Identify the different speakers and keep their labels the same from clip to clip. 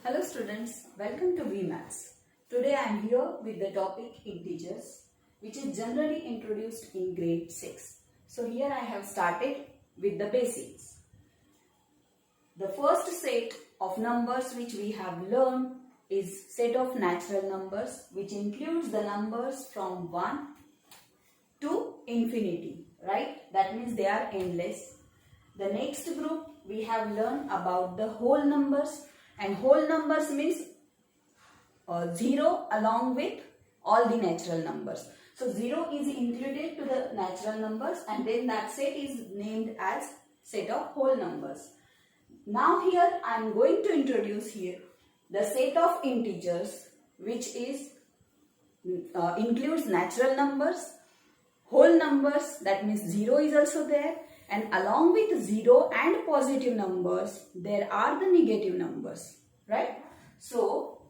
Speaker 1: Hello students, welcome to VMaths. Today I am here with the topic integers, which is generally introduced in grade 6. So here I have started with the basics. The first set of numbers which we have learned is set of natural numbers, which includes the numbers from 1 to infinity, right? That means they are endless. The next group we have learned about the whole numbers, and whole numbers means 0 along with all the natural numbers. So 0 is included to the natural numbers, and then that set is named as set of whole numbers. Now here I am going to introduce here the set of integers, which is includes natural numbers, whole numbers, that means 0 is also there, and along with 0 and positive numbers there are the negative numbers, right? So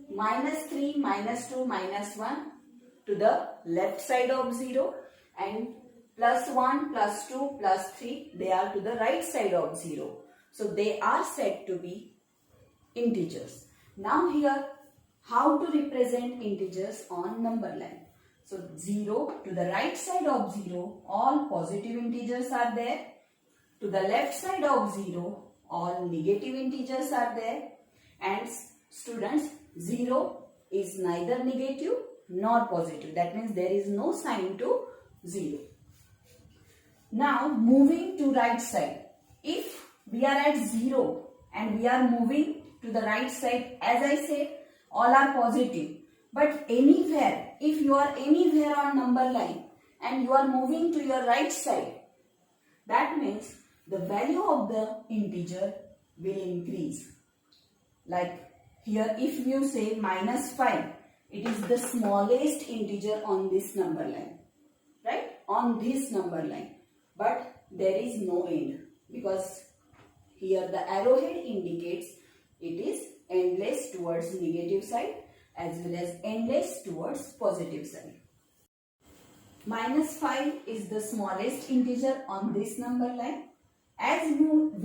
Speaker 1: -3, -2, -1 to the left side of 0, and +1, +2, +3 they are to the right side of 0. So they are said to be integers. Now here how to represent integers on number line. So 0 to the right side of 0, all positive integers are there. To the left side of 0, all negative integers are there. And students, 0 is neither negative nor positive. That means there is no sign to 0. Now moving to right side. If we are at 0 and we are moving to the right side, as I said, all are positive. But anywhere, if you are anywhere on number line and you are moving to your right side, that means the value of the integer will increase. Like here, if you say -5, it is the smallest integer on this number line, right? On this number line. But there is no end, because here the arrowhead indicates it is endless towards negative side as well as endless towards positive side. -5 is the smallest integer on this number line. As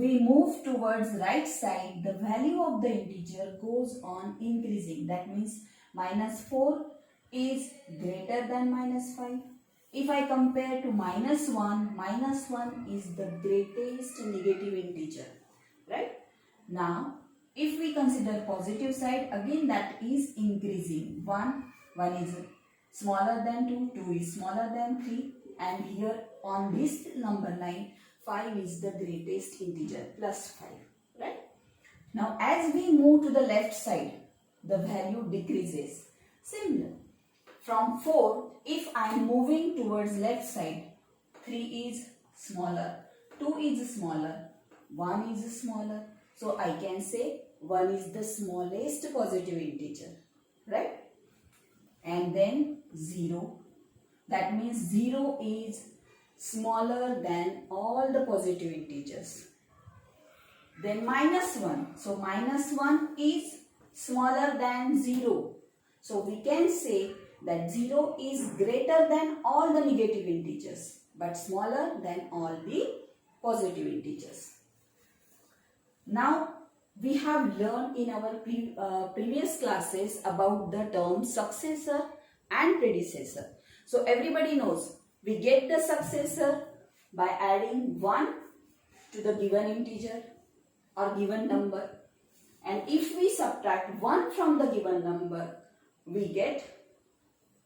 Speaker 1: we move towards right side, the value of the integer goes on increasing. That means -4 is greater than -5. If I compare to -1, -1 is the greatest negative integer, right? Now, if we consider positive side, again that is increasing. 1 is smaller than 2, 2 is smaller than 3, and here on this number line, 5 is the greatest integer, +5, right? Now as we move to the left side, the value decreases. Similar. From 4, if I am moving towards left side, 3 is smaller, 2 is smaller, 1 is smaller. So I can say 1 is the smallest positive integer, right? And then 0. That means 0 is smaller than all the positive integers. Then -1. So -1 is smaller than 0. So we can say that 0 is greater than all the negative integers, but smaller than all the positive integers. Now we have learned in our previous classes about the terms successor and predecessor. So everybody knows we get the successor by adding 1 to the given integer or given number, and if we subtract 1 from the given number, we get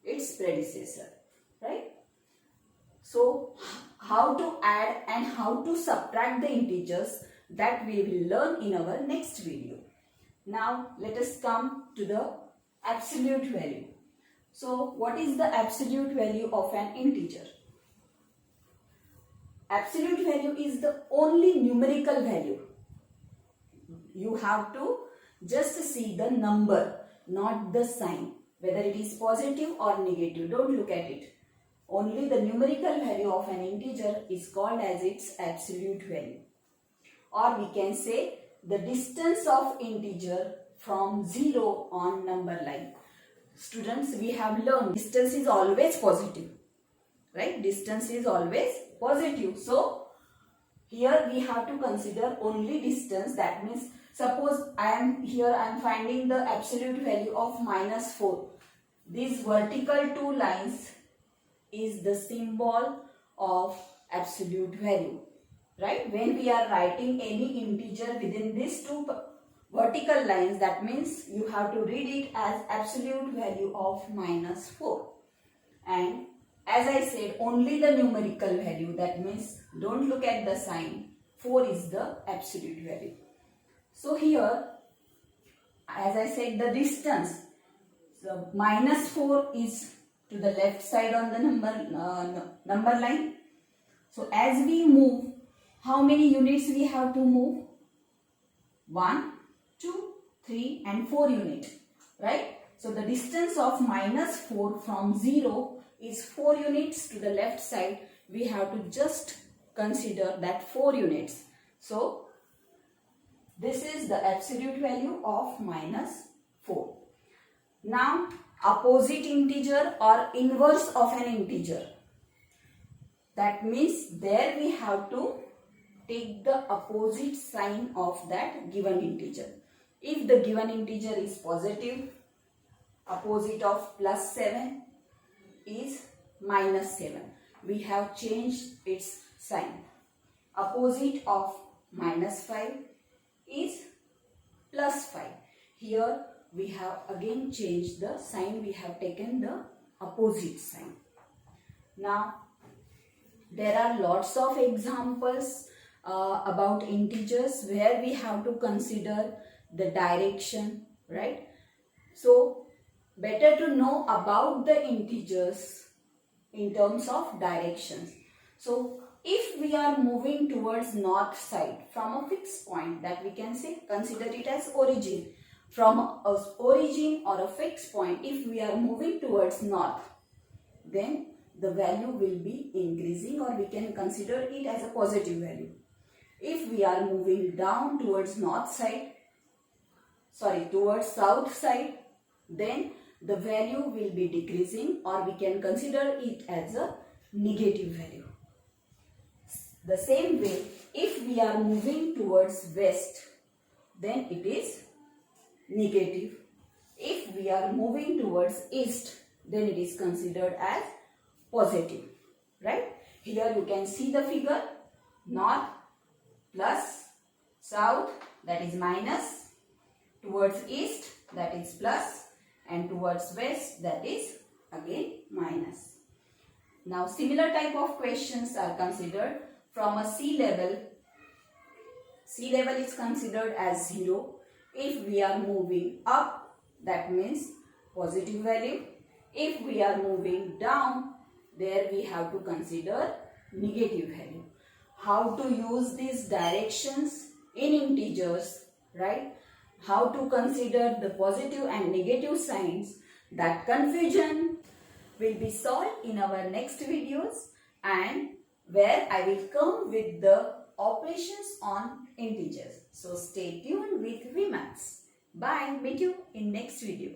Speaker 1: its predecessor, right? So how to add and how to subtract the integers, that we will learn in our next video. Now let us come to the absolute value. So what is the absolute value of an integer? Absolute value is the only numerical value. You have to just see the number, not the sign, whether it is positive or negative. Don't look at it. Only the numerical value of an integer is called as its absolute value. Or we can say the distance of integer from 0 on number line. Students, we have learned distance is always positive, right? Distance is always positive. So here we have to consider only distance. That means Suppose I am finding the absolute value of -4. These vertical two lines is the symbol of absolute value, right? When we are writing any integer within these two vertical lines, that means you have to read it as absolute value of -4. And as I said, only the numerical value, that means don't look at the sign. 4 is the absolute value. So here, as I said, the distance, so -4 is to the left side on the number line. So as we move, how many units we have to move? 1, 2, 3 and 4 units, right? So the distance of -4 from 0 is 4 units to the left side. We have to just consider that 4 units. So this is the absolute value of -4. Now opposite integer or inverse of an integer. That means there we have to take the opposite sign of that given integer. If the given integer is positive, opposite of +7 is -7. We have changed its sign. Opposite of -5 is +5. Here we have again changed the sign. We have taken the opposite sign. Now there are lots of examples about integers where we have to consider the direction, right? So better to know about the integers in terms of directions. So if we are moving towards north side from a fixed point, that we can say consider it as origin. From a origin or a fixed point, if we are moving towards north, then the value will be increasing, or we can consider it as a positive value. If we are moving down towards towards south side, then the value will be decreasing, or we can consider it as a negative value. The same way, if we are moving towards west, then it is negative. If we are moving towards east, then it is considered as positive, right? Here you can see the figure, north plus, south that is minus, towards east that is plus, and towards west that is again minus. Now similar type of questions are considered from a sea level. Sea level is considered as 0. If we are moving up, that means positive value. If we are moving down, there we have to consider negative value. How to use these directions in integers, right? How to consider the positive and negative signs, that confusion will be solved in our next videos, and where I will come with the operations on integers. So stay tuned with VMaths. Bye. Meet you in next video.